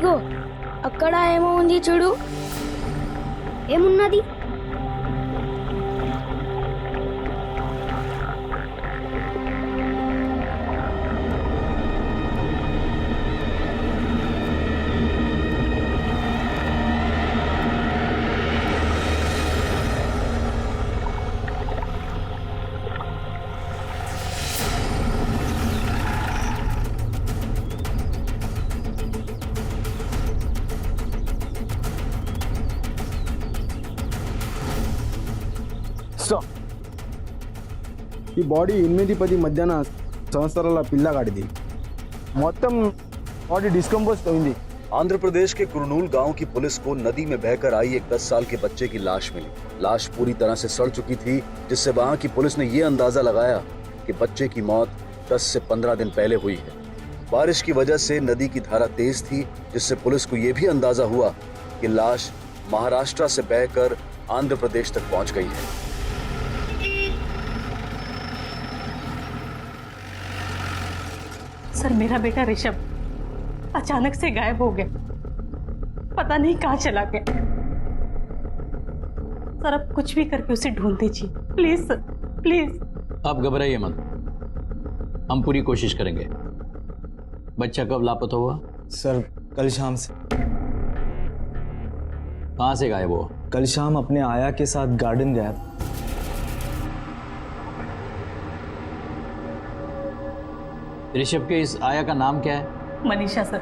ఇగో అక్కడ ఏమో ఉంది చూడు. ఏమున్నది? ఈ బాడీ 8-10 మధ్యాహ్న సంవత్సరాల పిల్లగాడిది. మొత్తం బాడీ డిస్కంపోజ్ అయింది. आंध्र प्रदेश के कुरनूल गांव की पुलिस को नदी में बहकर आई एक 10 साल के बच्चे की लाश मिली। लाश पूरी तरह से सड़ चुकी थी, जिससे वहां की पुलिस ने यह अंदाजा लगाया कि बच्चे की मौत 10 से 15 दिन पहले हुई है। बारिश की वजह से नदी की धारा तेज थी, जिससे पुलिस को यह भी अंदाजा हुआ कि लाश महाराष्ट्र से बहकर आंध्र प्रदेश तक पहुंच गई है। सर, मेरा बेटा ऋषभ अचानक से गायब हो गया, पता नहीं कहाँ चला गया। सर, अब कुछ भी करके उसे ढूंढ दीजिए प्लीज सर, प्लीज। आप घबराइए मत, हम पूरी कोशिश करेंगे। बच्चा कब लापता हुआ? सर, कल शाम से। कहाँ से गायब हुआ? कल शाम अपने आया के साथ गार्डन गया था। ऋषभ के इस आया का नाम क्या है? मनीषा सर।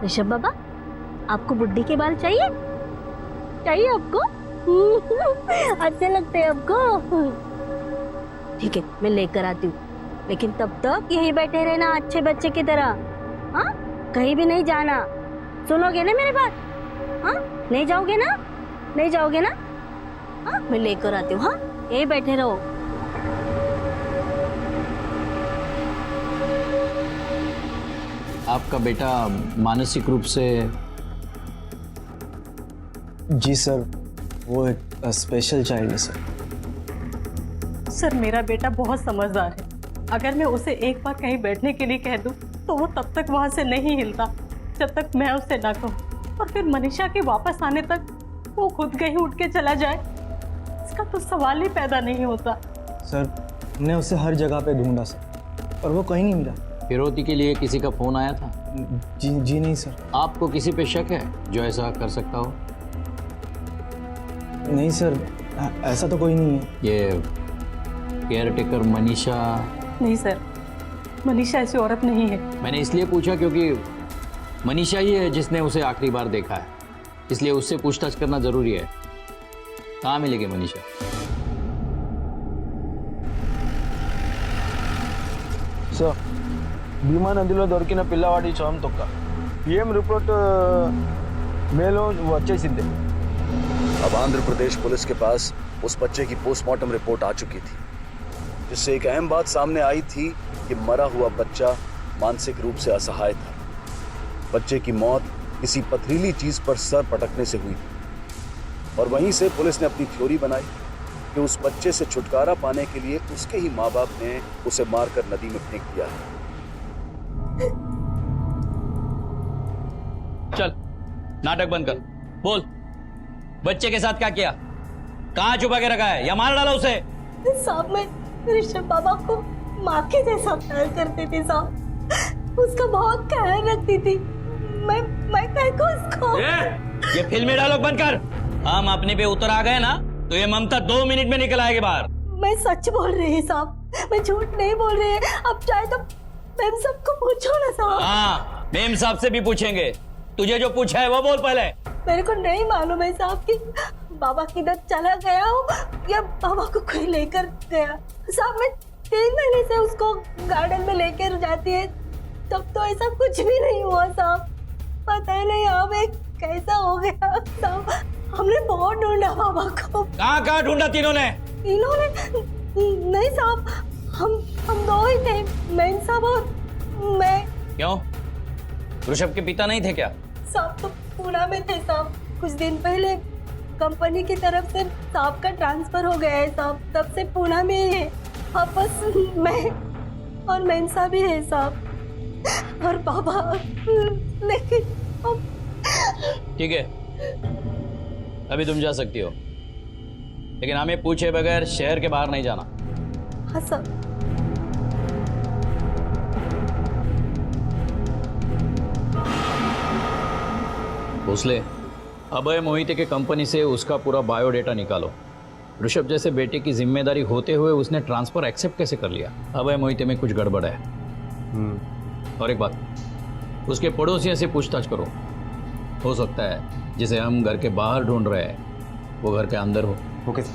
ऋषभ बाबा, आपको बुड्ढी के बाल चाहिए? चाहिए आपको? अच्छे लगते हैं आपको? ठीक है, मैं लेकर आती हूँ, लेकिन तब तक यहीं बैठे रहना अच्छे बच्चे की तरह। हाँ, कहीं भी नहीं जाना। सुनोगे ना मेरी बात? हाँ, नहीं जाओगे ना? नहीं जाओगे ना? हाँ, मैं लेकर आती हूँ। हाँ, यहीं बैठे रहो। आपका बेटा मानसिक रूप से? जी सर, वो एक स्पेशल चाइल्ड है सर। सर, मेरा बेटा बहुत समझदार है। अगर मैं उसे एक बार कहीं बैठने के लिए कह दूं, तो वो तब तक वहां से नहीं हिलता जब तक मैं उससे ना कहूं। और फिर मनीषा के वापस आने तक वो खुद कहीं उठ के चला जाए, इसका तो सवाल ही पैदा नहीं होता। सर, हमने उसे हर जगह पे ढूंढा सर, पर वो कहीं नहीं मिला। फिरौती के लिए किसी का फोन आया था? जी नहीं सर। आपको किसी पे शक है जो ऐसा कर सकता हो? नहीं सर, ऐसा तो कोई नहीं है। ये केयरटेकर मनीषा? नहीं सर, मनीषा ऐसी औरत नहीं है। मैंने इसलिए पूछा क्योंकि मनीषा ही है जिसने उसे आखिरी बार देखा है, इसलिए उससे पूछताछ करना जरूरी है। कहाँ मिलेगी मनीषा? సార్, భీమా నదిలో దొరికిన పిల్లవాడి శవం తొక్క ఏం రిపోర్ట్ మేలో వచ్చేసింది. अब आंध्र प्रदेश पुलिस के पास उस बच्चे की पोस्टमार्टम रिपोर्ट आ चुकी थी, जिससे एक अहम बात सामने आई थी कि मरा हुआ बच्चा मानसिक रूप से असहाय था। बच्चे की मौत किसी पथरीली चीज पर सर पटकने से हुई थी। और वहीं से पुलिस ने अपनी थ्योरी बनाई कि उस बच्चे से छुटकारा पाने के लिए उसके ही माँ बाप ने उसे मारकर नदी में फेंक दिया है। चल, नाटक बंद कर, बोल बच्चे के साथ क्या किया? कहाँ छुपा के रखा है या मार डाला उसे? साहब, मैं ऋषभ बाबा को माँ के जैसा प्यार करती थी साहब, उसका बहुत ख्याल रखती थी। मैं कह को उसको ये फिल्मी डायलॉग बंद कर। हम अपने पे उतर आ गए ना, तो ये ममता 2 मिनट में निकल आएगी बाहर। मैं सच बोल रही साहब, मैं झूठ नहीं बोल रही है। अब चाहे तो मैम सबको पूछो ना साहब। हाँ, मेम साहब से भी पूछेंगे। तुझे जो पूछा है वो बोल पहले। मेरे को नहीं मालूम है साहब कि बाबा किधर चला गया हो या बाबा को कोई लेकर गया। साहब, मैं 3 महीने से उसको गार्डन में लेकर जाती है, तब तो ऐसा कुछ भी नहीं हुआ साहब। पता नहीं हमें कैसा हो गया साहब। हमने बहुत ढूंढा बाबा को। कहाँ ढूंढा तीनों ने? नहीं साहब, हम 2 ही थे, मैम साहब और मैं। क्यों, ऋषभ के पिता नहीं थे क्या? साहब तो पुणे में थे साहब। कुछ दिन पहले कंपनी की तरफ से साहब का ट्रांसफर हो गया है साहब, तब से पुणे में ही है। अब बस मैं और मैम साहब ही है साहब। और बाबा, लेकिन ठीक है, अभी तुम जा सकती हो, लेकिन हमें पूछे बगैर शहर के बाहर नहीं जाना। हाँ सर। भोसले, अभय मोहिते के कंपनी से उसका पूरा बायोडेटा निकालो। ऋषभ जैसे बेटे की जिम्मेदारी होते हुए उसने ट्रांसफर एक्सेप्ट कैसे कर लिया? अभय मोहिते में कुछ गड़बड़ है। और एक बात, उसके पड़ोसियों से पूछताछ करो। हो सकता है जिसे हम घर के बाहर ढूंढ रहे हैं वो घर के अंदर हो। ओके सर,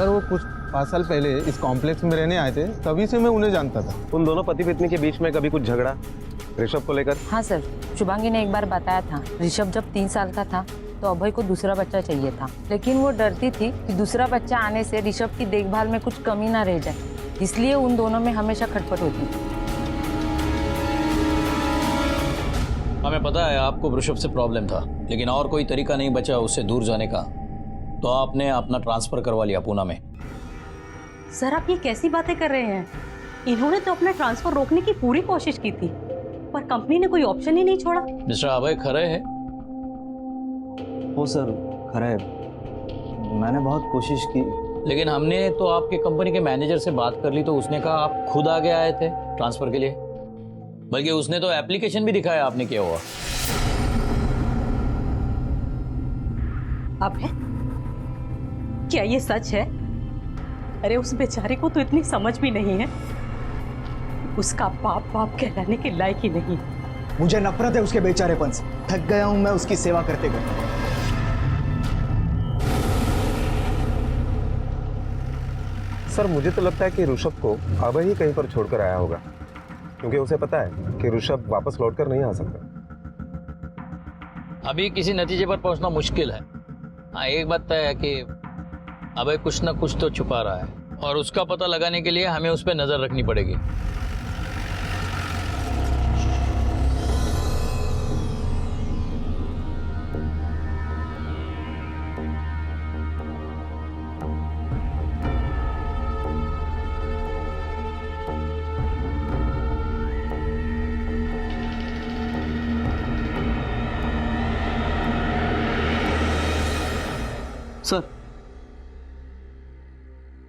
वो कुछ 5 साल पहले इस कॉम्प्लेक्स में रहने आए थे, तभी से मैं उन्हें जानता था। उन दोनों पति पत्नी के बीच में कभी कुछ झगड़ा ऋषभ को लेकर? हाँ सर, शुभांगी ने एक बार बताया था ऋषभ जब 3 साल का था तो अभय को दूसरा बच्चा चाहिए था, लेकिन वो डरती थी कि दूसरा बच्चा आने से ऋषभ की देखभाल में कुछ कमी ना रह जाए, इसलिए उन दोनों में हमेशा खटपट होती थी। हमें पता है आपको ऋषभ से प्रॉब्लम था, लेकिन और कोई तरीका नहीं बचा उससे दूर जाने का, तो आपने अपना ट्रांसफर करवा लिया पूना में। सर आप ये कैसी बातें कर रहे हैं? इन्होंने तो अपना ट्रांसफर रोकने की पूरी कोशिश की थी, पर कंपनी ने कोई ऑप्शन ही नहीं छोड़ा। मिस्टर अभय खरे है? वो सर खरा है, मैंने बहुत कोशिश की। लेकिन हमने तो आपके कंपनी के मैनेजर से बात कर ली तो उसने कहा आप खुद आगे आए थे ट्रांसफर के लिए, बल्कि उसने तो एप्लीकेशन भी दिखाया आपने किया हुआ। अब है क्या ये सच है? अरे उस बेचारे को तो इतनी समझ भी नहीं है, उसका बाप बाप कहलाने के लायक ही नहीं। मुझे नफरत है उसके बेचारेपन से, थक गया हूं मैं उसकी सेवा करते करते। सर मुझे तो लगता है कि ऋषभ को अभय ही कहीं पर छोड़कर आया होगा, क्योंकि उसे पता है कि ऋषभ वापस लौटकर नहीं आ सकता। अभी किसी नतीजे पर पहुंचना मुश्किल है। हाँ, एक बात तय है कि अभय कुछ ना कुछ तो छुपा रहा है और उसका पता लगाने के लिए हमें उस पर नजर रखनी पड़ेगी।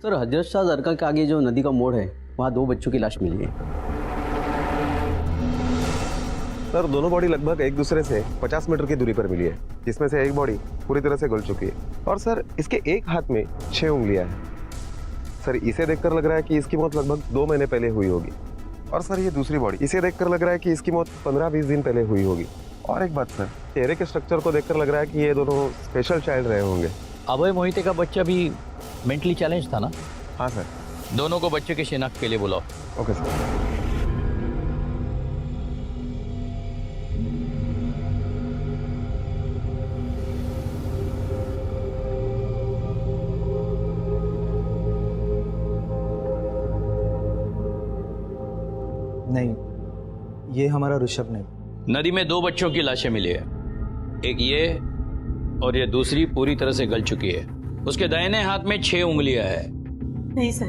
सर हजरत शाह दरगाह के आगे जो नदी का मोड़ है वहाँ 2 बच्चों की लाश मिली है। सर दोनों बॉडी लगभग एक दूसरे से 50 मीटर की दूरी पर मिली है, जिसमें से एक बॉडी पूरी तरह से गल चुकी है। और सर इसके एक हाथ में 6 उंगलियां हैं। सर इसे देखकर लग रहा है कि इसकी मौत लगभग 2 महीने पहले हुई होगी। और सर ये दूसरी बॉडी, इसे देखकर लग रहा है कि इसकी मौत 15-20 दिन पहले हुई होगी। और एक बात सर, चेहरे के स्ट्रक्चर को देखकर लग रहा है कि ये दोनों स्पेशल चाइल्ड रहे होंगे। अभय मोहिते का बच्चा भी मेंटली चैलेंज था ना? हाँ सर। दोनों को बच्चे की शिनाख्त के लिए बुलाओ। Okay sir. नहीं, ये हमारा ऋषभ नहीं। नदी में 2 बच्चों की लाशें मिली है, एक ये और ये दूसरी पूरी तरह से गल चुकी है। उसके दाहिने हाथ में 6 उंगलियां है। नहीं सर,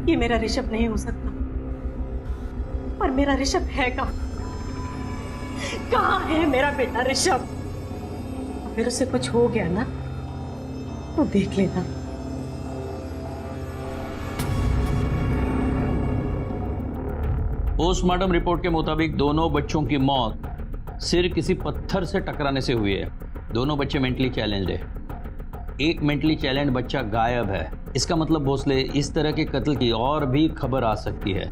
ये मेरा ऋषभ नहीं हो सकता। पर मेरा ऋषभ है कहाँ? कहाँ है मेरा बेटा ऋषभ? अगर उसे कुछ हो गया ना तो देख लेना। पोस्टमार्टम रिपोर्ट के मुताबिक दोनों बच्चों की मौत सिर किसी पत्थर से टकराने से हुई है। दोनों बच्चे मेंटली चैलेंज्ड है। एक मेंटली चैलेंज बच्चा गायब है। इसका मतलब भोसले इस तरह के कत्ल की और भी खबर आ सकती है।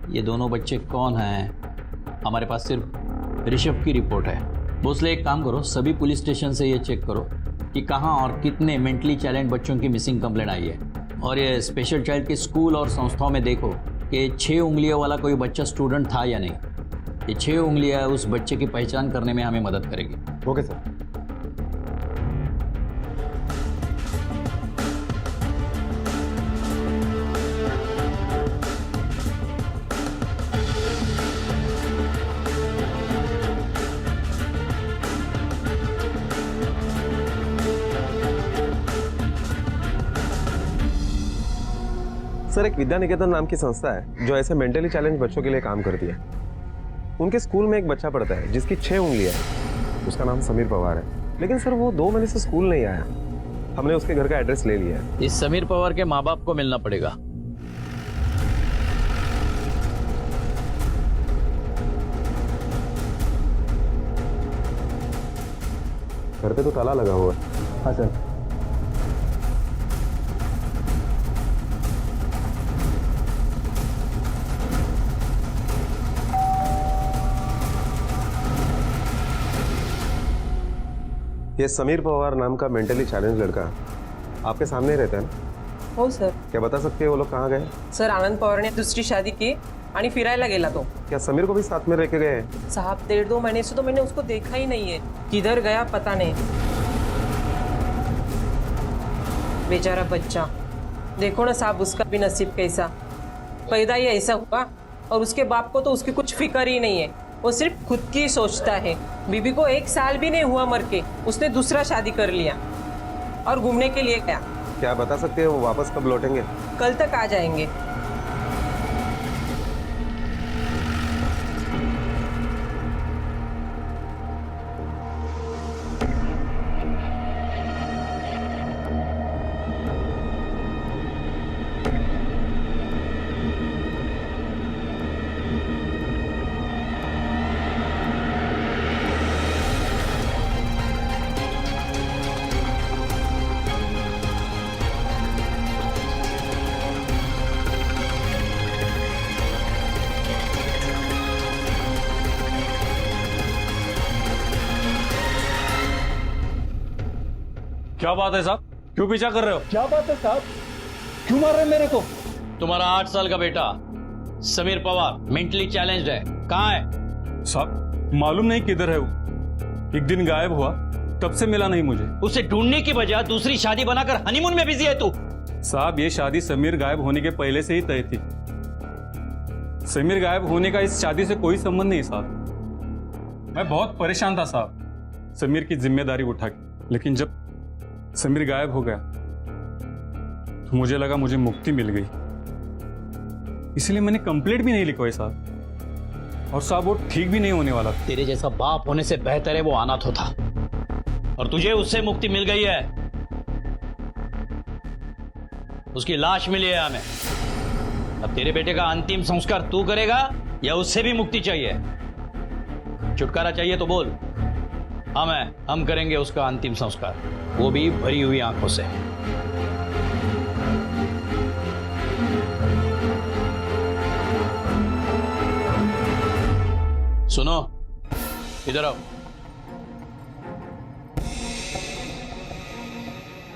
ये दोनों बच्चे कौन हैं? हमारे पास सिर्फ ऋषभ की रिपोर्ट है। भोसले एक काम करो, सभी पुलिस स्टेशन से ये चेक करो कि कहाँ और कितने मेंटली चैलेंज बच्चों की मिसिंग कंप्लेंट आई है। और ये स्पेशल चाइल्ड के स्कूल और संस्थाओं में देखो कि 6 उंगलियों वाला कोई बच्चा स्टूडेंट था या नहीं। ये 6 उंगलियां उस बच्चे की पहचान करने में हमें मदद करेगी। Okay sir. सर एक विद्या निकेतन नाम की संस्था है जो ऐसे मेंटली चैलेंज बच्चों के लिए काम करती है। उनके स्कूल में एक बच्चा पढ़ता है जिसकी 6 उंगलियां है। उसका नाम समीर पवार है, लेकिन सर वो 2 महीने से स्कूल नहीं आया। हमने उसके घर का एड्रेस ले लिया है। इस समीर पवार के माँ बाप को मिलना पड़ेगा। घर पे तो ताला लगा हुआ है। हाँ सर। ये समीर पवार नाम का मेंटली चैलेंज लड़का आपके सामने ही रहता है ना? हो सर. क्या बता सकते हैं वो लोग कहाँ गए? सर आनंद पवारने दुसरी शादी की आणि फिरायला गेला तो. क्या समीर को भी साथ में लेके गए? साहब 1.5-2 महीने से तो मैंने उसको देखा ही नहीं है. किधर गया पता नहीं. बेचारा बच्चा. देखो ना साहब उसका भी नसीब कैसा. पैदा ही ऐसा हुआ और उसके बाप को तो उसकी कुछ फिक्र ही नहीं है. वो सिर्फ खुद की सोचता है. बीबी को 1 साल भी नहीं हुआ मर के, उसने दूसरा शादी कर लिया और घूमने के लिए गया. क्या बता सकते हैं वो वापस कब लौटेंगे? कल तक आ जाएंगे. क्या बात है साहब, क्यों पीछा कर रहे हो? क्या बात है साहब, क्यों मार रहे हैं मेरे को? तुम्हारा 8 साल का बेटा समीर पवार मेंटली चैलेंज्ड है, कहाँ है? साहब मालूम नहीं किधर है वो. एक दिन गायब हुआ, तब से मिला नहीं मुझे. उसे ढूंढने की बजाय दूसरी शादी बनाकर हनीमून में बिजी है तू. साहब ये शादी समीर गायब होने के पहले से ही तय थी. समीर गायब होने का इस शादी से कोई संबंध नहीं साहब. मैं बहुत परेशान था साहब समीर की जिम्मेदारी उठा के, लेकिन जब समीर गायब हो गया तो मुझे लगा मुझे मुक्ति मिल गई, इसलिए मैंने कंप्लेंट भी नहीं लिखवाई साहब. और साहब वो ठीक भी नहीं होने वाला. तेरे जैसा बाप होने से बेहतर है वो अनाथ होता, और तुझे उससे मुक्ति मिल गई है. उसकी लाश मिली है हमें. अब तेरे बेटे का अंतिम संस्कार तू करेगा या उससे भी मुक्ति चाहिए? छुटकारा चाहिए तो बोल. हम करेंगे उसका अंतिम संस्कार, वो भी भरी हुई आंखों से. सुनो, इधर आओ.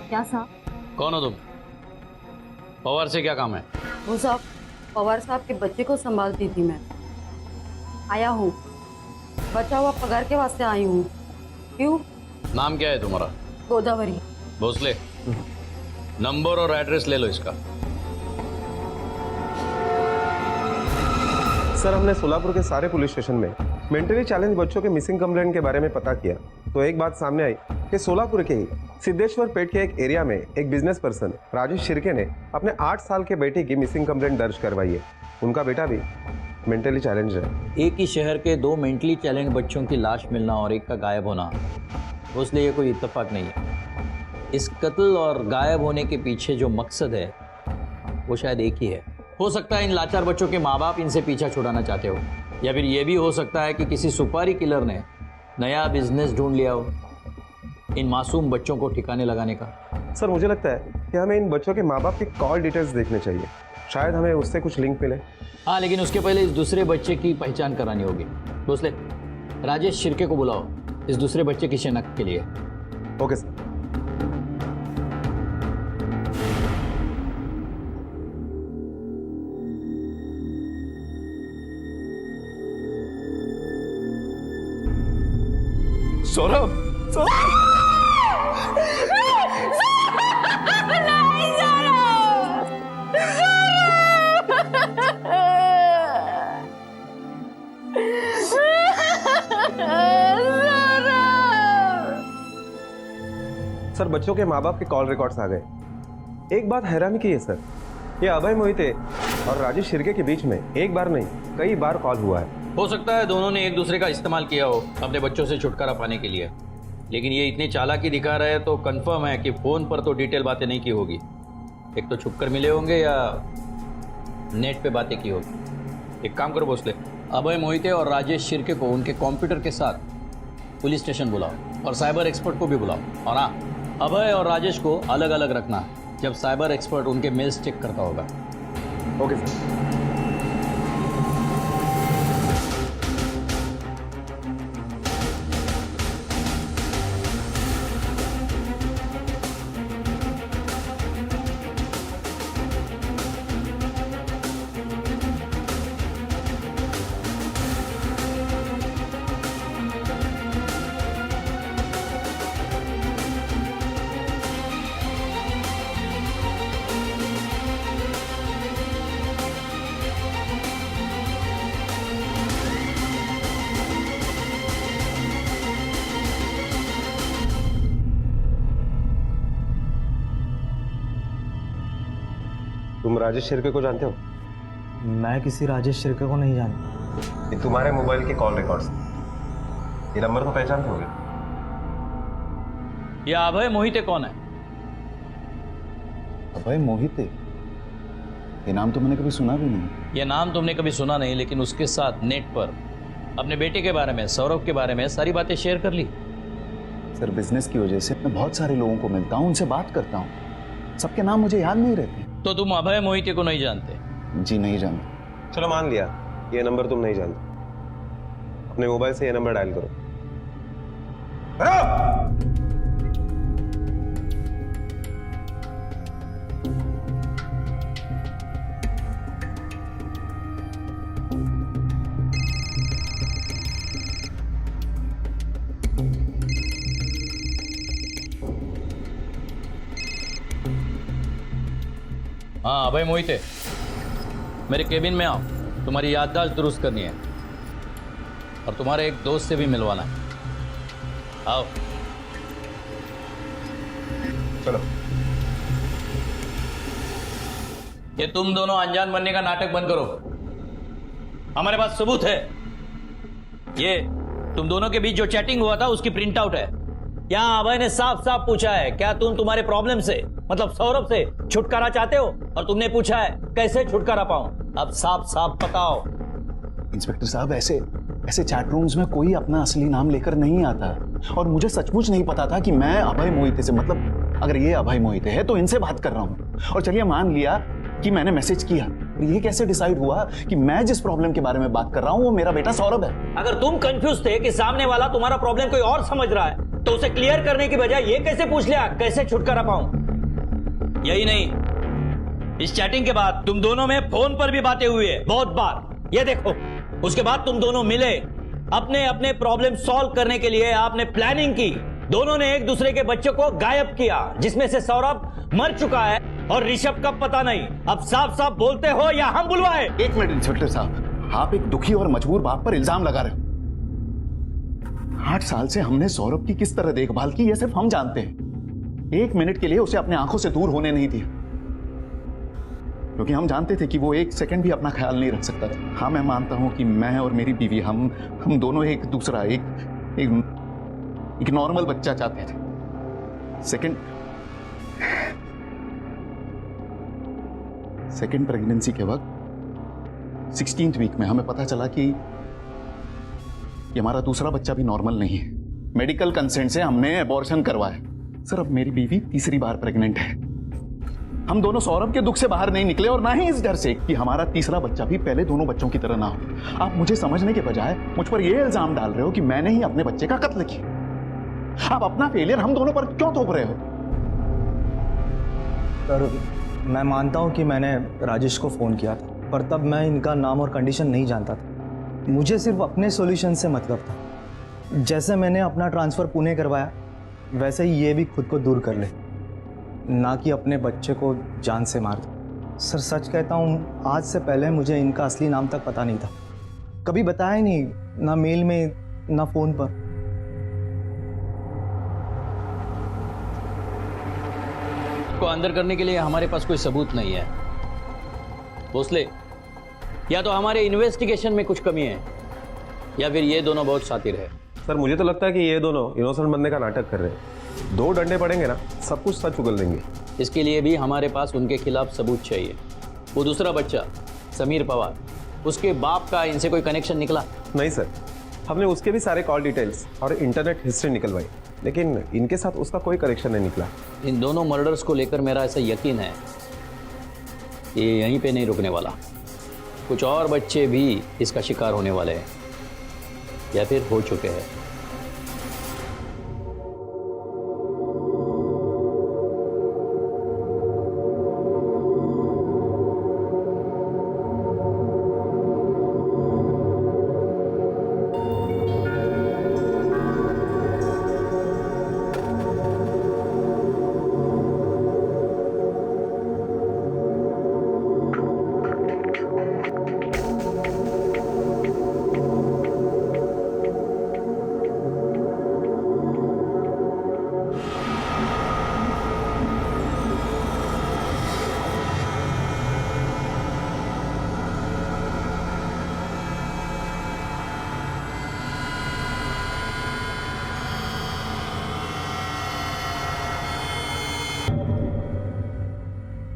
क्या साहब? कौन हो तुम? पवार से क्या काम है? वो साहब, पवार साहब के बच्चे को संभालती थी मैं. आया हूँ, बचा हुआ पगार के वास्ते आई हूँ. क्यों? नाम क्या है तुम्हारा? गोदावरी. भोसले, नंबर और एड्रेस ले लो इसका. सर हमने सोलापुर के सारे पुलिस स्टेशन में मेंटली चैलेंज बच्चों के मिसिंग कंप्लेंट के बारे में पता किया तो एक बात सामने आई कि सोलापुर के ही सिद्धेश्वर पेट के एक एरिया में एक बिजनेस पर्सन राजेश शिर्के ने अपने 8 साल के बेटे की मिसिंग कंप्लेंट दर्ज करवाई है. उनका बेटा भी मेंटली चैलेंज है. एक ही शहर के 2 मेंटली चैलेंज बच्चों की लाश मिलना और एक का गायब होना, उसलिए ये कोई इत्तेफाक नहीं है. इस कत्ल और गायब होने के पीछे जो मकसद है वो शायद एक ही है. हो सकता है इन लाचार बच्चों के माँ बाप इनसे पीछा छुड़ाना चाहते हो, या फिर ये भी हो सकता है कि किसी सुपारी किलर ने नया बिजनेस ढूंढ लिया हो इन मासूम बच्चों को ठिकाने लगाने का. सर मुझे लगता है कि हमें इन बच्चों के माँ बाप की कॉल डिटेल्स देखने चाहिए, शायद हमें उससे कुछ लिंक मिले. हाँ, लेकिन उसके पहले इस दूसरे बच्चे की पहचान करानी होगी. भोसले, राजेश शिर्के को बुलाओ इस दूसरे बच्चे की शिनाख्त के लिए. Okay sir. सौरभ, सर बच्चों के माँ बाप के कॉल रिकॉर्ड्स आ गए. एक बात हैरानी की है सर, ये अभय मोहिते और राजेश शिर्के के बीच में एक बार नहीं कई बार कॉल हुआ है। हो सकता है दोनों ने एक दूसरे का इस्तेमाल किया हो अपने बच्चों से छुटकारा पाने के लिए, लेकिन ये इतनी चालाकी दिखा रहे हैं तो कंफर्म है कि फ़ोन पर तो डिटेल बातें नहीं की होगी। एक तो छुपकर मिले होंगे या नेट पे बातें की होगी। एक काम करो भोसले, अभय मोहिते और राजेश शिर्के को उनके कंप्यूटर के साथ पुलिस स्टेशन बुलाओ और साइबर एक्सपर्ट को भी बुलाओ। और हाँ, अभय और राजेश को अलग अलग रखना जब साइबर एक्सपर्ट उनके मेल्स चेक करता होगा। Okay sir. तुम राजेश शिर्के को जानते हो? मैं किसी राजेश शिर्के को नहीं जानता। ये तुम्हारे मोबाइल के कॉल रिकॉर्ड्स, ये नंबर तो पहचानते होगे। ये अभय मोहिते कौन है? अभय मोहिते, ये नाम तो मैंने कभी सुना भी नहीं। ये नाम तुमने कभी सुना नहीं, लेकिन उसके साथ नेट पर अपने बेटे के बारे में, सौरभ के बारे में सारी बातें शेयर कर ली। सर, बिजनेस की वजह से मैं बहुत सारे लोगों को मिलता हूँ, उनसे बात करता हूँ, सबके नाम मुझे याद नहीं रहते। तो तुम अभय मोहिते को नहीं जानते? जी नहीं जानते। चलो मान लिया ये नंबर तुम नहीं जानते। अपने मोबाइल से ये नंबर डायल करो। हाँ अभय मोहिते, मेरे केबिन में आओ, तुम्हारी याददाश्त दुरुस्त करनी है और तुम्हारे एक दोस्त से भी मिलवाना है। आओ। चलो। ये तुम दोनों अनजान बनने का नाटक बंद करो, हमारे पास सबूत है। ये तुम दोनों के बीच जो चैटिंग हुआ था उसकी प्रिंट आउट है। यहाँ अभय ने साफ साफ पूछा है क्या तुम तुम्हारे प्रॉब्लम से, मतलब सौरभ से छुटकारा चाहते हो, और तुमने पूछा है कैसे छुटकारा पाऊं। अब साफ साफ बताओ। इंस्पेक्टर साहब, ऐसे चैट रूम्स में कोई अपना असली नाम लेकर नहीं आता, और मुझे सचमुच नहीं पता था कि मैं अभय मोहिते से, मतलब अगर ये अभय मोहिते है तो इनसे बात कर रहा हूँ। और चलिए मान लिया कि मैंने मैसेज किया, ये कैसे डिसाइड हुआ कि मैं जिस प्रॉब्लम के बारे में बात कर रहा हूँ वो मेरा बेटा सौरभ है? अगर तुम कंफ्यूज थे कि सामने वाला तुम्हारा प्रॉब्लम कोई और समझ रहा है तो उसे क्लियर करने की बजाय ये कैसे पूछ लिया कैसे छुटकारा पाऊं? यही नहीं, इस चैटिंग के बाद तुम दोनों में फोन पर भी बातें हुई है बहुत बार, ये देखो। उसके बाद तुम दोनों मिले, अपने अपने प्रॉब्लम सॉल्व करने के लिए आपने प्लानिंग की। दोनों ने एक दूसरे के बच्चों को गायब किया, जिसमें से सौरभ मर चुका है और ऋषभ का पता नहीं। अब साफ साफ बोलते हो या हम बुलवाए? एक मिनट इंस्पेक्टर साहब, आप एक दुखी और मजबूर बाप पर इल्जाम लगा रहे हो। 8 साल से हमने सौरभ की किस तरह देखभाल की, यह सिर्फ हम जानते हैं। 1 मिनट के लिए उसे अपने आंखों से दूर होने नहीं दिया, क्योंकि हम जानते थे कि वो 1 सेकंड भी अपना ख्याल नहीं रख सकता था। हाँ, मैं मानता हूं कि मैं और मेरी बीवी हम दोनों एक दूसरा एक नॉर्मल बच्चा चाहते थे। सेकंड प्रेगनेंसी के वक्त 16th वीक में हमें पता चला कि हमारा दूसरा बच्चा भी नॉर्मल नहीं है। मेडिकल कंसेंट से हमने अबॉर्शन करवाया। सर, अब मेरी बीवी तीसरी बार प्रेग्नेंट है। हम दोनों सौरभ के दुख से बाहर नहीं निकले, और ना ही इस डर से कि हमारा तीसरा बच्चा भी पहले दोनों बच्चों की तरह ना हो। आप मुझे समझने के बजाय मुझ पर यह इल्जाम डाल रहे हो कि मैंने ही अपने बच्चे का कत्ल किया। आप अपना फेलियर हम दोनों पर क्यों थोप रहे हो? सर, मैं मानता हूं कि मैंने राजेश को फ़ोन किया था, पर तब मैं इनका नाम और कंडीशन नहीं जानता था। मुझे सिर्फ अपने सॉल्यूशन से मतलब था। जैसे मैंने अपना ट्रांसफ़र पुणे करवाया, वैसे ही ये भी खुद को दूर कर ले, ना कि अपने बच्चे को जान से मार दे। सर, सच कहता हूँ, आज से पहले मुझे इनका असली नाम तक पता नहीं था। कभी बताया ही नहीं, ना मेल में ना फ़ोन पर। को अंदर करने के लिए हमारे पास कोई सबूत नहीं है, भोसले, या तो हमारे इन्वेस्टिगेशन में कुछ कमी है या फिर ये दोनों बहुत शातिर है। सर मुझे तो लगता है कि ये दोनों इनोसेंट बनने का नाटक कर रहे हैं। 2 डंडे पड़ेंगे ना, सब कुछ सच उगल देंगे। इसके लिए भी हमारे पास उनके खिलाफ सबूत चाहिए। वो दूसरा बच्चा समीर पवार, उसके बाप का इनसे कोई कनेक्शन निकला? नहीं सर, हमने उसके भी सारे कॉल डिटेल्स और इंटरनेट हिस्ट्री निकलवाई, लेकिन इनके साथ उसका कोई कनेक्शन नहीं निकला। इन दोनों मर्डर्स को लेकर मेरा ऐसा यकीन है ये यहीं पे नहीं रुकने वाला। कुछ और बच्चे भी इसका शिकार होने वाले हैं या फिर हो चुके हैं।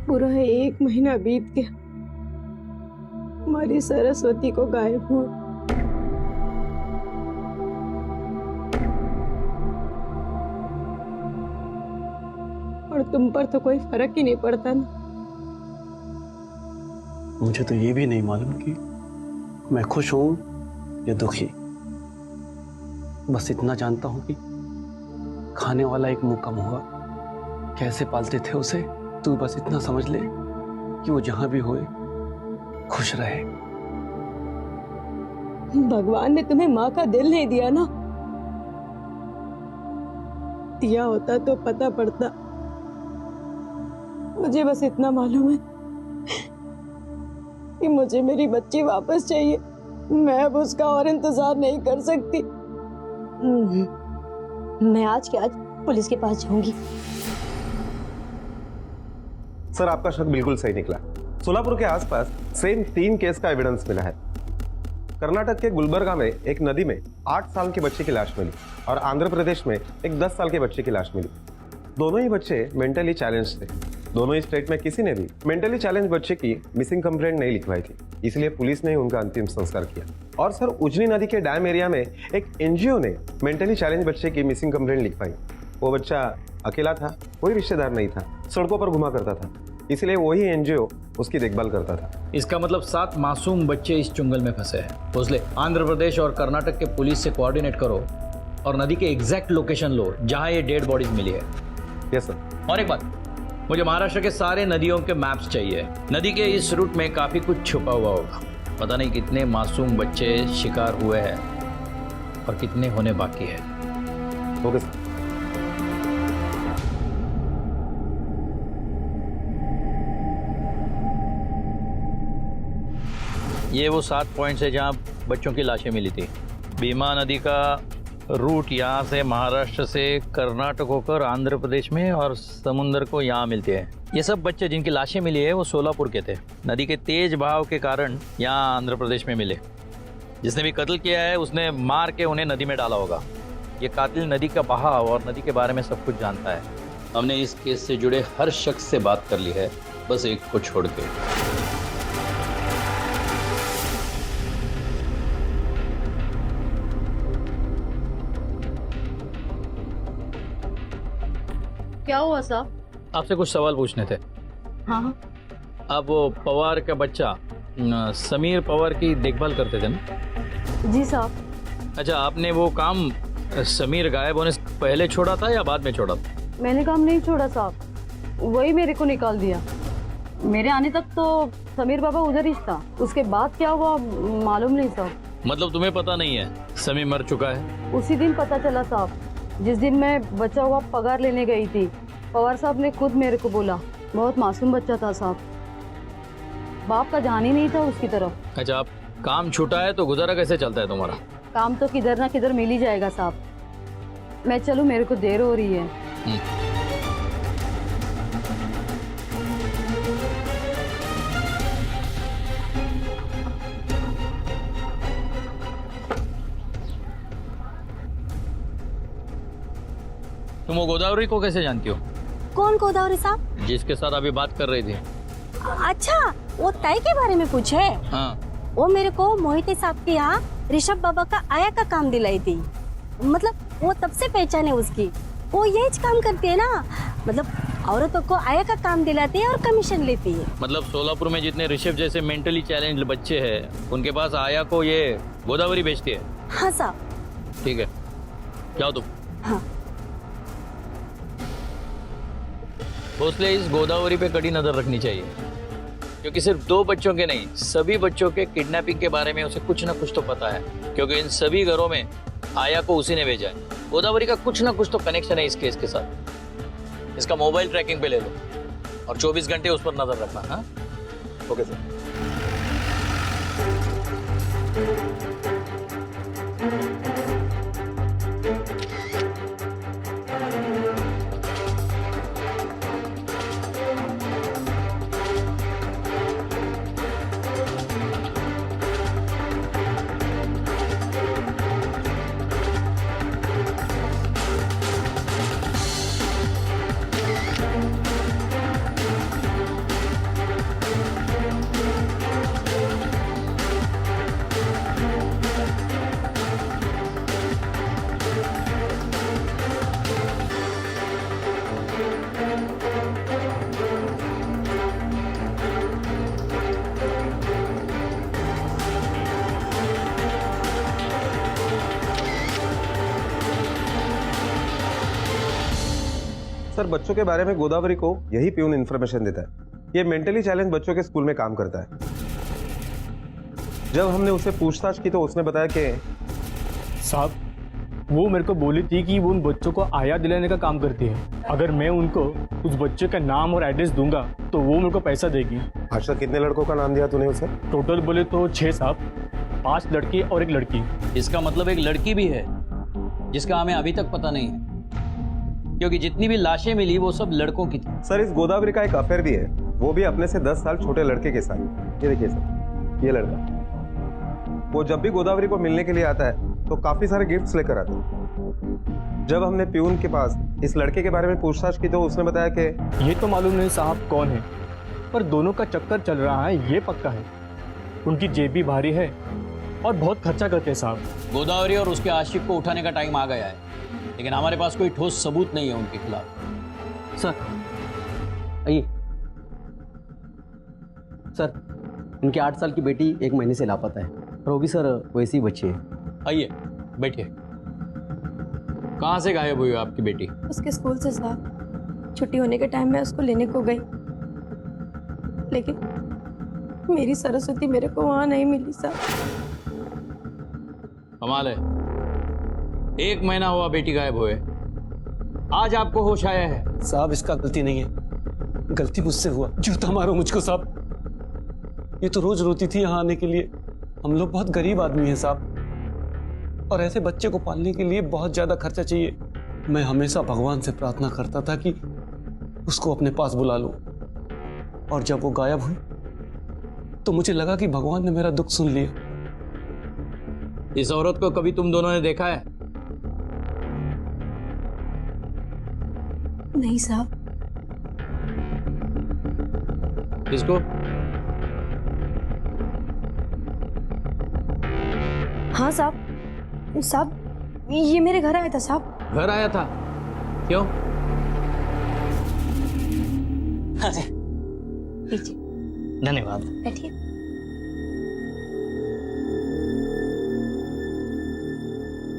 पूरा 1 महीना बीत गया, हमारी सरस्वती को गायब हुआ। और तुम पर तो कोई फर्क ही नहीं पड़ता ना। मुझे तो ये भी नहीं मालूम कि मैं खुश हूं या दुखी। बस इतना जानता हूं कि खाने वाला एक मुंह कम हुआ। कैसे पालते थे उसे, तू बस इतना समझ ले कि वो जहां भी होए खुश रहे। भगवान ने तुम्हें माँ का दिल नहीं दिया ना, दिया होता तो पता पड़ता। मुझे बस इतना मालूम है कि मुझे मेरी बच्ची वापस चाहिए। मैं अब उसका और इंतजार नहीं कर सकती। मैं आज के आज पुलिस के पास जाऊंगी। सर आपका शक बिल्कुल सही निकला। सोलापुर के आसपास सेम 3 केस का एविडेंस मिला है। कर्नाटक के गुलबर्गा में एक नदी में 8 साल के बच्चे की लाश मिली और आंध्र प्रदेश में एक 10 साल के बच्चे की लाश मिली। दोनों ही बच्चे मेंटली चैलेंज थे। दोनों ही स्टेट में किसी ने भी मेंटली चैलेंज बच्चे की मिसिंग कंप्लेंट नहीं लिखवाई थी, इसलिए पुलिस ने उनका अंतिम संस्कार किया। और सर उजनी नदी के डैम एरिया में एक एनजीओ ने मेंटली चैलेंज बच्चे की मिसिंग कंप्लेंट लिखवाई। वो बच्चा अकेला था, कोई रिश्तेदार नहीं था, सड़कों पर घुमा करता था, इसलिए वही एनजीओ उसकी देखभाल करता था। इसका मतलब 7 मासूम बच्चे इस जंगल में फंसे हैं। भोसले, आंध्र प्रदेश और कर्नाटक के पुलिस से कोऑर्डिनेट करो और नदी के एग्जैक्ट लोकेशन लो जहां ये डेड बॉडीज मिली है। Yes sir. और एक बात, मुझे महाराष्ट्र के सारे नदियों के मैप्स चाहिए। नदी के इस रूट में काफी कुछ छुपा हुआ होगा। पता नहीं कितने मासूम बच्चे शिकार हुए हैं और कितने होने बाकी है। Okay sir. ये वो 7 पॉइंट्स है जहाँ बच्चों की लाशें मिली थी। भीमा नदी का रूट यहाँ से महाराष्ट्र से कर्नाटक होकर आंध्र प्रदेश में और समुद्र को यहाँ मिलते हैं। ये सब बच्चे जिनकी लाशें मिली है वो सोलापुर के थे। नदी के तेज बहाव के कारण यहाँ आंध्र प्रदेश में मिले। जिसने भी कत्ल किया है उसने मार के उन्हें नदी में डाला होगा। ये कातिल नदी का बहाव और नदी के बारे में सब कुछ जानता है। हमने इस केस से जुड़े हर शख्स से बात कर ली है, बस एक को छोड़ के। क्या हुआ साहब? आपसे कुछ सवाल पूछने थे। हाँ। आप वो पवार का बच्चा समीर पवार की देखभाल करते थे ना? जी साहब। अच्छा, आपने वो काम समीर गायब होने से पहले छोड़ा था या बाद में छोड़ा था? मैंने काम नहीं छोड़ा साहब, वही मेरे को निकाल दिया। मेरे आने तक तो समीर बाबा उधर ही था, उसके बाद क्या हुआ मालूम नहीं साहब। मतलब तुम्हें पता नहीं है समीर मर चुका है? उसी दिन पता चला साहब, जिस दिन मैं बचा हुआ पगार लेने गई थी। पवार साहब ने खुद मेरे को बोला, बहुत मासूम बच्चा था साहब, बाप का ध्यान ही नहीं था उसकी तरफ। अच्छा, आप काम छूटा है तो गुजारा कैसे चलता है तुम्हारा? काम तो किधर ना किधर मिल ही जाएगा साहब। मैं चलूं, मेरे को देर हो रही है। तुम वो गोदावरी को कैसे जानती हो? कौन गोदावरी साहब? जिसके साथ अभी बात कर रही थी। अच्छा, वो तय के बारे में पूछे? हाँ। वो मेरे को मोहिते साहब के यहाँ ऋषभ बाबा का आया का काम दिलाई थी। मतलब वो तब से पहचान है उसकी। वो यही काम करती है ना, मतलब औरतों को आया का काम दिलाती है और कमीशन लेती है। मतलब सोलापुर में जितने ऋषभ जैसे मेंटली चैलेंज बच्चे हैं उनके पास आया को ये गोदावरी बेचती है। हाँ साहब। ठीक है, जाओ तुम। हाँ। भोसले, इस गोदावरी पे कड़ी नजर रखनी चाहिए, क्योंकि सिर्फ 2 बच्चों के नहीं, सभी बच्चों के किडनैपिंग के बारे में उसे कुछ ना कुछ तो पता है, क्योंकि इन सभी घरों में आया को उसी ने भेजा है। गोदावरी का कुछ ना कुछ तो कनेक्शन है इस केस के साथ। इसका मोबाइल ट्रैकिंग पे ले लो और 24 घंटे उस पर नजर रखना। हाँ, ओके सर। सर, बच्चों के बारे में गोदावरी को यही प्यून इन्फॉर्मेशन देता है। ये मेंटली चैलेंज बच्चों के स्कूल में काम करता है। जब हमने उससे पूछताछ की तो उसने बताया कि साहब वो मेरे को बोली थी कि वो उन बच्चों को आया दिलाने का काम करती है। अगर मैं उनको उस बच्चे का नाम और एड्रेस दूंगा तो वो मेरे को पैसा देगी। आज तक कितने लड़कों का नाम दिया तूने उसे? टोटल बोले तो 6 साहब, 5 लड़की और 1 लड़की। इसका मतलब एक लड़की भी है जिसका हमें अभी तक पता नहीं है, क्योंकि जितनी भी लाशें मिली वो सब लड़कों की थी। सर, इस गोदावरी का एक अफेयर भी है, वो भी अपने से 10 साल छोटे लड़के के साथ। ये देखिए सर, ये लड़का, वो जब भी गोदावरी को मिलने के लिए आता है तो काफी सारे गिफ्ट्स लेकर आता है। जब हमने प्यून के पास इस लड़के के बारे में पूछताछ की तो उसने बताया कि ये तो मालूम नहीं साहब कौन है, पर दोनों का चक्कर चल रहा है ये पक्का है। उनकी जेब भी भारी है और बहुत खर्चा करते हैं साहब। गोदावरी और उसके आशिक को उठाने का टाइम आ गया है, लेकिन हमारे पास कोई ठोस सबूत नहीं है उनके खिलाफ। सर आइए। सर, इनकी 8 साल की बेटी 1 महीने से लापता है और वो भी सर वैसी बच्ची है। आइए बैठिए। कहाँ से गायब हुई आपकी बेटी? उसके स्कूल से साहब, छुट्टी होने के टाइम में उसको लेने को गई, लेकिन मेरी सरस्वती मेरे को वहां नहीं मिली साहब। कमाल है, 1 महीना हुआ बेटी गायब हुए, आज आपको होश आया है। साहब इसका गलती नहीं है, गलती मुझसे हुआ। जूता मारो मुझको साहब। ये तो रोज रोती थी यहाँ आने के लिए। हम लोग बहुत गरीब आदमी हैं साहब, और ऐसे बच्चे को पालने के लिए बहुत ज्यादा खर्चा चाहिए। मैं हमेशा भगवान से प्रार्थना करता था कि उसको अपने पास बुला लूं, और जब वो गायब हुई तो मुझे लगा कि भगवान ने मेरा दुख सुन लिया। इस औरत को कभी तुम दोनों ने देखा है? नहीं साहब। किसको? हाँ साहब, साहब ये मेरे घर आया था साहब। घर आया था? क्यों? लीजिए, धन्यवाद। बैठिए।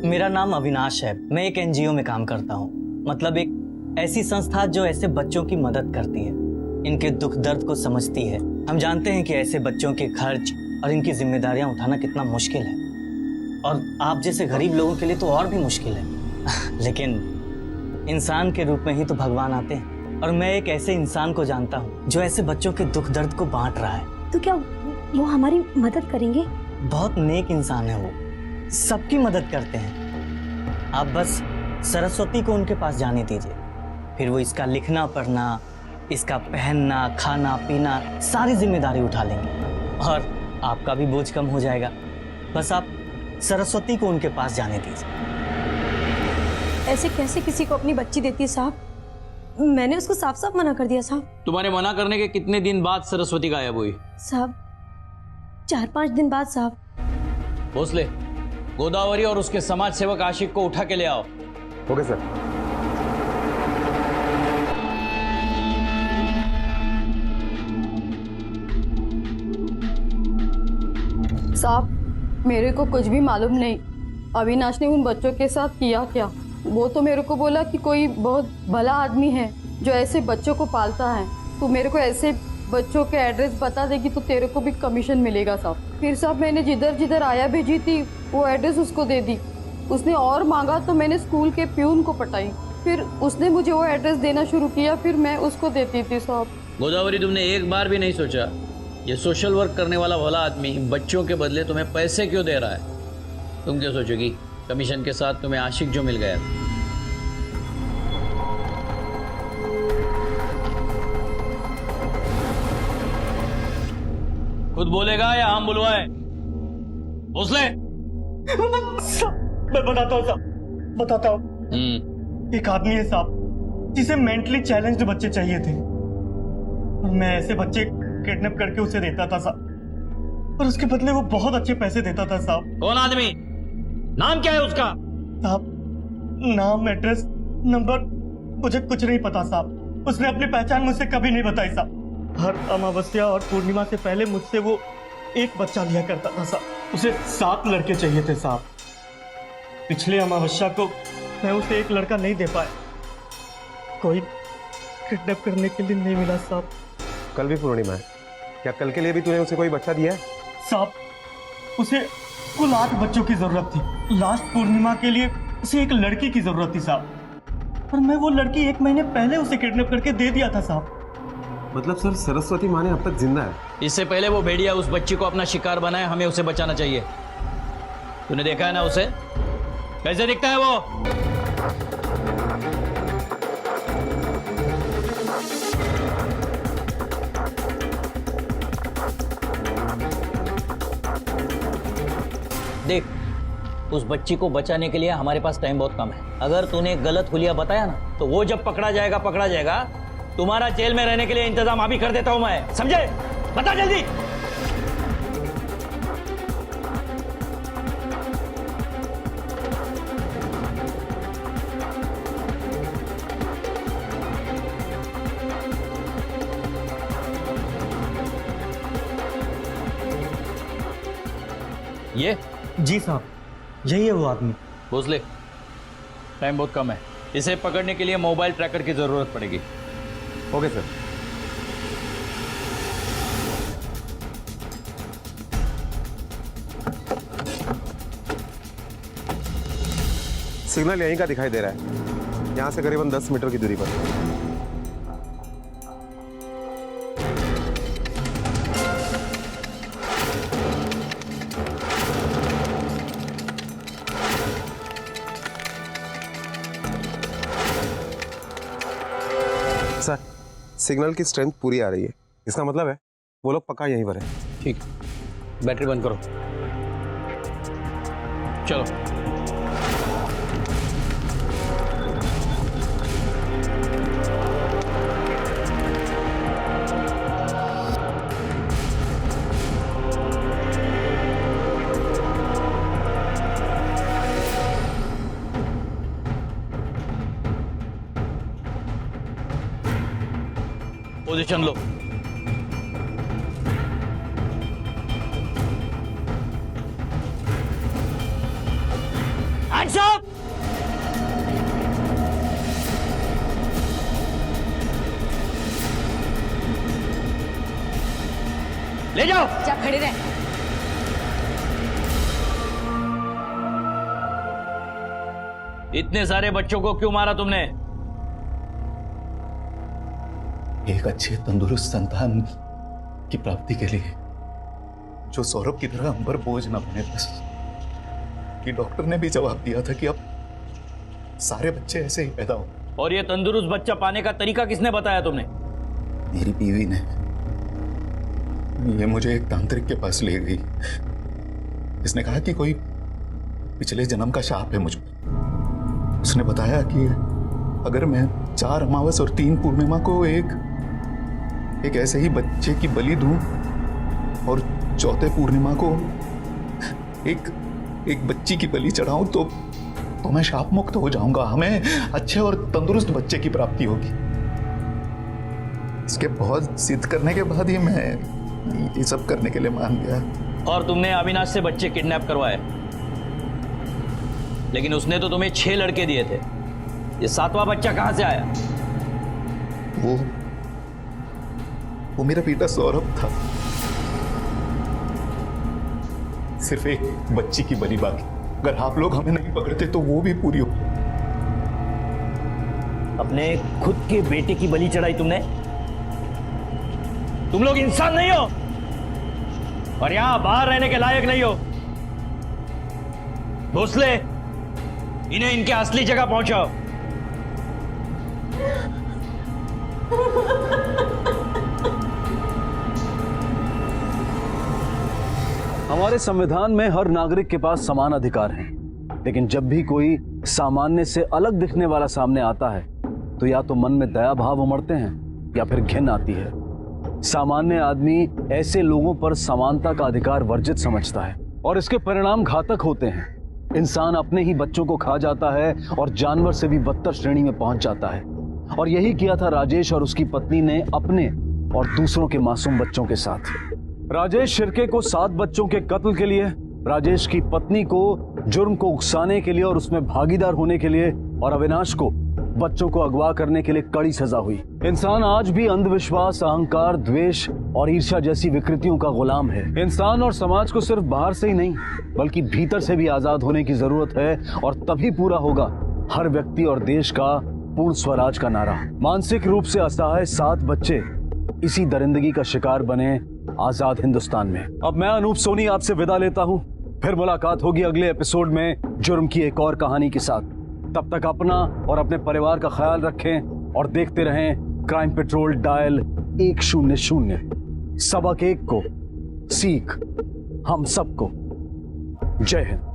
मेरा नाम अविनाश है, मैं एक एनजीओ में काम करता हूँ। मतलब एक ऐसी संस्था जो ऐसे बच्चों की मदद करती है, इनके दुख दर्द को समझती है। हम जानते हैं कि ऐसे बच्चों के खर्च और इनकी जिम्मेदारियां उठाना कितना मुश्किल है, और आप जैसे गरीब लोगों के लिए तो और भी मुश्किल है। लेकिन इंसान के रूप में ही तो भगवान आते हैं, और मैं एक ऐसे इंसान को जानता हूँ जो ऐसे बच्चों के दुख दर्द को बांट रहा है। तो क्या वो हमारी मदद करेंगे? बहुत नेक इंसान है वो, सबकी मदद करते हैं। आप बस सरस्वती को उनके पास जाने दीजिए, फिर वो इसका लिखना पढ़ना, इसका पहनना, खाना पीना सारी जिम्मेदारी उठा लेंगे, और आपका भी बोझ कम हो जाएगा। बस आप सरस्वती को उनके पास जाने दीजिए। ऐसे कैसे किसी को अपनी बच्ची देती है साहब? मैंने उसको साफ साफ मना कर दिया साहब। तुम्हारे मना करने के कितने दिन बाद सरस्वती गायब हुई? साहब 4-5 दिन बाद साहब। भोसले, गोदावरी और उसके समाज सेवक आशिक को उठा के ले आओ। Okay sir. साहब मेरे को कुछ भी मालूम नहीं अविनाश ने उन बच्चों के साथ किया क्या। वो तो मेरे को बोला कि कोई बहुत भला आदमी है जो ऐसे बच्चों को पालता है, तो मेरे को ऐसे बच्चों के एड्रेस बता देगी तो तेरे को भी कमीशन मिलेगा साहब। फिर साहब मैंने जिधर जिधर आया भेजी थी वो एड्रेस उसको दे दी। उसने और मांगा तो मैंने स्कूल के प्यून को पटाई, फिर उसने मुझे वो एड्रेस देना शुरू किया, फिर मैं उसको देती थी साहब। गोदावरी, तुमने एक बार भी नहीं सोचा ये सोशल वर्क करने वाला भला आदमी बच्चों के बदले तुम्हें पैसे क्यों दे रहा है? तुम क्या सोचोगी कमीशन के साथ तुम्हें आशिक जो मिल गया? खुद बोलेगा या हम बुलवाएं? भोसले, मैं बताता हूँ साहब, बताता हूँ। एक आदमी है साहब जिसे मेंटली चैलेंज्ड बच्चे चाहिए थे और मैं ऐसे बच्चे किडनैप करके उसे देता था साहब, और उसके बदले वो बहुत अच्छे पैसे देता था साहब। कौन आदमी? नाम क्या है उसका? साहब नाम, एड्रेस, नंबर मुझे कुछ नहीं पता साहब। उसने अपनी पहचान मुझसे कभी नहीं बताई साहब। हर अमावस्या और पूर्णिमा से पहले मुझसे वो एक बच्चा लिया करता था साहब। उसे 7 लड़के चाहिए थे साहब। पिछले अमावस्या को मैं उसे एक लड़का नहीं दे पाया, कोई किडनैप करने के लिए नहीं मिला साहब। कल भी पूर्णिमा है, क्या कल के लिए भी तूने उसे कोई बच्चा दिया है? साहब उसे कुल 8 बच्चों की जरूरत थी। लास्ट पूर्णिमा के लिए उसे एक लड़की की जरूरत थी साहब, और मैं वो लड़की 1 महीने पहले उसे किडनैप करके दे दिया था साहब। मतलब सर सरस्वती माने अब तक जिंदा है? इससे पहले वो भेड़िया उस बच्ची को अपना शिकार बनाए, हमें उसे बचाना चाहिए। तूने देखा है ना उसे कैसे दिखता है वो? देख, उस बच्ची को बचाने के लिए हमारे पास टाइम बहुत कम है। अगर तूने गलत हुलिया बताया ना तो वो जब पकड़ा जाएगा, तुम्हारा जेल में रहने के लिए इंतजाम अभी कर देता हूं मैं, समझे? बता जल्दी। ये जी साहब, यही है वो आदमी। भोसले, टाइम बहुत कम है, इसे पकड़ने के लिए मोबाइल ट्रैकर की जरूरत पड़ेगी। Okay sir. सिग्नल यहीं का दिखाई दे रहा है, यहाँ से करीबन 10 मीटर की दूरी पर। सर सिग्नल की स्ट्रेंथ पूरी आ रही है, इसका मतलब है वो लोग पक्का यहीं पर है। ठीक, बैटरी बंद करो, चलो। पोजीशन लो। Hands up. ले जाओ। जा खड़े रहे। इतने सारे बच्चों को क्यों मारा तुमने? एक अच्छे तंदुरुस्त संतान की प्राप्ति के लिए, जो सौरभ की तरह हम पर बोझ ना बने। बस कि डॉक्टर ने भी जवाब दिया था कि अब सारे बच्चे ऐसे ही पैदा हो। और ये तंदुरुस्त बच्चा पाने का तरीका किसने बताया तुमने? मेरी बीवी ने। ये मुझे एक तांत्रिक के पास ले गई। इसने कहा कि कोई पिछले जन्म का शाप है मुझ पर। उसने बताया कि अगर मैं 4 अमावस और 3 पूर्णिमा को एक ऐसे ही बच्चे की बलि दूं और चौथे पूर्णिमा को एक बच्ची की बलि चढ़ाऊं तो मैं शाप मुक्त हो जाऊंगा। हमें अच्छे और तंदुरुस्त बच्चे की प्राप्ति होगी। इसके बहुत जिद करने के बाद ही मैं ये सब करने के लिए मान गया। और तुमने अविनाश से बच्चे किडनैप करवाए, लेकिन उसने तो तुम्हें 6 लड़के दिए थे। ये 7वां बच्चा कहां से आया? वो मेरा बेटा सौरभ था। सिर्फ एक बच्ची की बलि बाकी। अगर आप लोग हमें नहीं पकड़ते तो वो भी पूरी हो। अपने खुद के बेटे की बलि चढ़ाई तुमने? तुम लोग इंसान नहीं हो और यहां बाहर रहने के लायक नहीं हो। भोसले, इन्हें इनके असली जगह पहुंचाओ। हमारे संविधान में हर नागरिक के पास समान अधिकार हैं, लेकिन जब भी कोई सामान्य से अलग दिखने वाला सामने आता है तो या तो मन में दया भाव उमड़ते हैं या फिर घिन आती है। सामान्य आदमी ऐसे लोगों पर समानता का अधिकार वर्जित समझता है और इसके परिणाम घातक होते हैं। इंसान अपने ही बच्चों को खा जाता है और जानवर से भी बदतर श्रेणी में पहुंच जाता है। और यही किया था राजेश और उसकी पत्नी ने अपने और दूसरों के मासूम बच्चों के साथ। राजेश शिर्के को 7 बच्चों के कत्ल के लिए, राजेश की पत्नी को जुर्म को उकसाने के लिए और उसमें भागीदार होने के लिए, और अविनाश को बच्चों को अगवा करने के लिए कड़ी सजा हुई। इंसान आज भी अंधविश्वास, अहंकार, द्वेष और ईर्ष्या जैसी विकृतियों का गुलाम है। इंसान और समाज को सिर्फ बाहर से ही नहीं बल्कि भीतर से भी आजाद होने की जरूरत है, और तभी पूरा होगा हर व्यक्ति और देश का पूर्ण स्वराज का नारा। मानसिक रूप से असहाय 7 बच्चे इसी दरिंदगी का शिकार बने आजाद हिंदुस्तान में। अब मैं अनूप सोनी आपसे विदा लेता हूं। फिर मुलाकात होगी अगले एपिसोड में जुर्म की एक और कहानी के साथ। तब तक अपना और अपने परिवार का ख्याल रखें और देखते रहें क्राइम पेट्रोल डायल 100। सबक 1 को सीख हम सबको। जय हिंद।